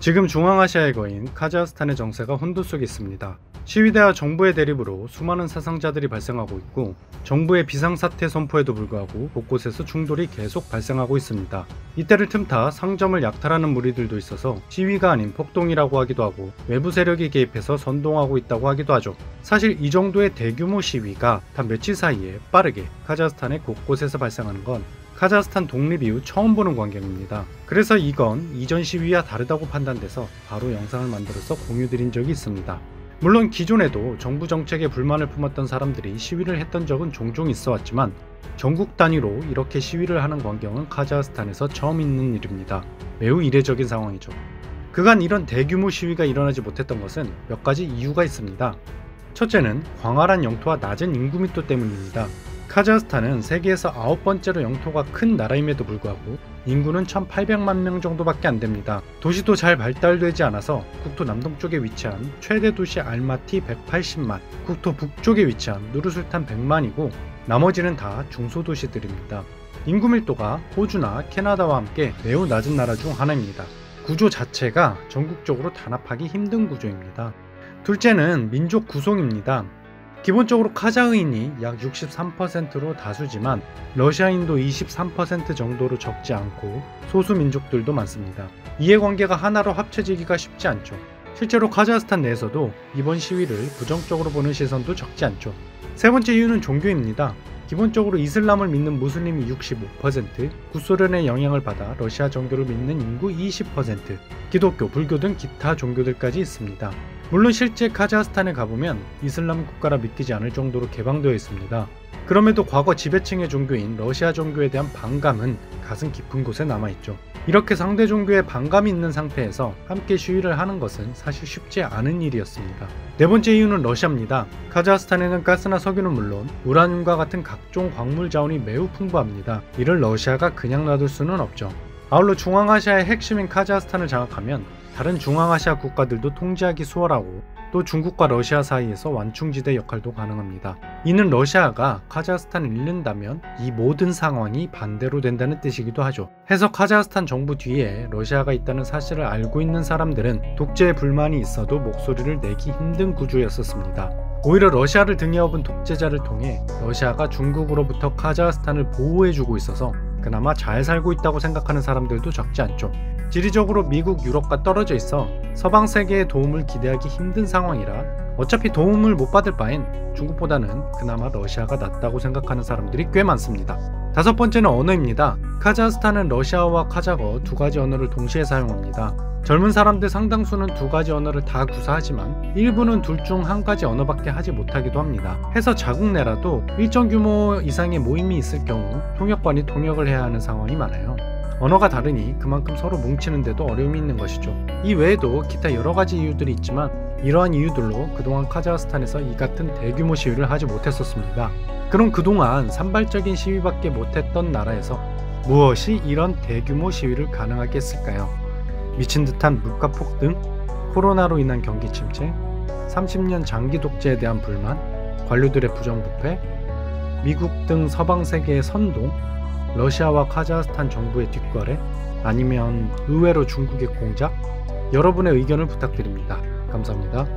지금 중앙아시아의 거인 카자흐스탄의 정세가 혼돈 속에 있습니다. 시위대와 정부의 대립으로 수많은 사상자들이 발생하고 있고, 정부의 비상사태 선포에도 불구하고 곳곳에서 충돌이 계속 발생하고 있습니다. 이때를 틈타 상점을 약탈하는 무리들도 있어서 시위가 아닌 폭동이라고 하기도 하고, 외부 세력이 개입해서 선동하고 있다고 하기도 하죠. 사실 이 정도의 대규모 시위가 단 며칠 사이에 빠르게 카자흐스탄의 곳곳에서 발생하는 건 카자흐스탄 독립 이후 처음 보는 광경입니다. 그래서 이건 이전 시위와 다르다고 판단돼서 바로 영상을 만들어서 공유드린 적이 있습니다. 물론 기존에도 정부 정책에 불만을 품었던 사람들이 시위를 했던 적은 종종 있어 왔지만, 전국 단위로 이렇게 시위를 하는 광경은 카자흐스탄에서 처음 있는 일입니다. 매우 이례적인 상황이죠. 그간 이런 대규모 시위가 일어나지 못했던 것은 몇 가지 이유가 있습니다. 첫째는 광활한 영토와 낮은 인구密도 때문입니다. 카자흐스탄은 세계에서 9번째로 영토가 큰 나라임에도 불구하고 인구는 1800만 명 정도밖에 안 됩니다. 도시도 잘 발달되지 않아서 국토 남동쪽에 위치한 최대 도시 알마티 180만, 국토 북쪽에 위치한 누르술탄 100만이고 나머지는 다 중소도시들입니다. 인구 밀도가 호주나 캐나다와 함께 매우 낮은 나라 중 하나입니다. 구조 자체가 전국적으로 단합하기 힘든 구조입니다. 둘째는 민족 구성입니다. 기본적으로 카자흐인이 약 63%로 다수지만 러시아인도 23% 정도로 적지 않고 소수 민족들도 많습니다. 이해관계가 하나로 합쳐지기가 쉽지 않죠. 실제로 카자흐스탄 내에서도 이번 시위를 부정적으로 보는 시선도 적지 않죠. 세 번째 이유는 종교입니다. 기본적으로 이슬람을 믿는 무슬림이 65%, 구소련의 영향을 받아 러시아 정교를 믿는 인구 20%, 기독교, 불교 등 기타 종교들까지 있습니다. 물론 실제 카자흐스탄에 가보면 이슬람 국가라 믿기지 않을 정도로 개방되어 있습니다. 그럼에도 과거 지배층의 종교인 러시아 종교에 대한 반감은 가슴 깊은 곳에 남아있죠. 이렇게 상대 종교에 반감이 있는 상태에서 함께 시위를 하는 것은 사실 쉽지 않은 일이었습니다. 네 번째 이유는 러시아입니다. 카자흐스탄에는 가스나 석유는 물론 우라늄과 같은 각종 광물 자원이 매우 풍부합니다. 이를 러시아가 그냥 놔둘 수는 없죠. 아울러 중앙아시아의 핵심인 카자흐스탄을 장악하면 다른 중앙아시아 국가들도 통제하기 수월하고, 또 중국과 러시아 사이에서 완충지대 역할도 가능합니다. 이는 러시아가 카자흐스탄을 잃는다면 이 모든 상황이 반대로 된다는 뜻이기도 하죠. 해서 카자흐스탄 정부 뒤에 러시아가 있다는 사실을 알고 있는 사람들은 독재에 불만이 있어도 목소리를 내기 힘든 구조였었습니다. 오히려 러시아를 등에 업은 독재자를 통해 러시아가 중국으로부터 카자흐스탄을 보호해주고 있어서 그나마 잘 살고 있다고 생각하는 사람들도 적지 않죠. 지리적으로 미국, 유럽과 떨어져 있어 서방 세계의 도움을 기대하기 힘든 상황이라 어차피 도움을 못 받을 바엔 중국보다는 그나마 러시아가 낫다고 생각하는 사람들이 꽤 많습니다. 다섯 번째는 언어입니다. 카자흐스탄은 러시아어와 카자흐어 두 가지 언어를 동시에 사용합니다. 젊은 사람들 상당수는 두 가지 언어를 다 구사하지만 일부는 둘 중 한 가지 언어밖에 하지 못하기도 합니다. 해서 자국 내라도 일정 규모 이상의 모임이 있을 경우 통역관이 통역을 해야 하는 상황이 많아요. 언어가 다르니 그만큼 서로 뭉치는데도 어려움이 있는 것이죠. 이 외에도 기타 여러 가지 이유들이 있지만 이러한 이유들로 그동안 카자흐스탄에서 이 같은 대규모 시위를 하지 못했었습니다. 그럼 그동안 산발적인 시위밖에 못했던 나라에서 무엇이 이런 대규모 시위를 가능하게 했을까요? 미친 듯한 물가 폭등, 코로나로 인한 경기 침체, 30년 장기 독재에 대한 불만, 관료들의 부정부패, 미국 등 서방 세계의 선동, 러시아와 카자흐스탄 정부의 뒷거래, 아니면 의외로 중국의 공작? 여러분의 의견을 부탁드립니다. 감사합니다.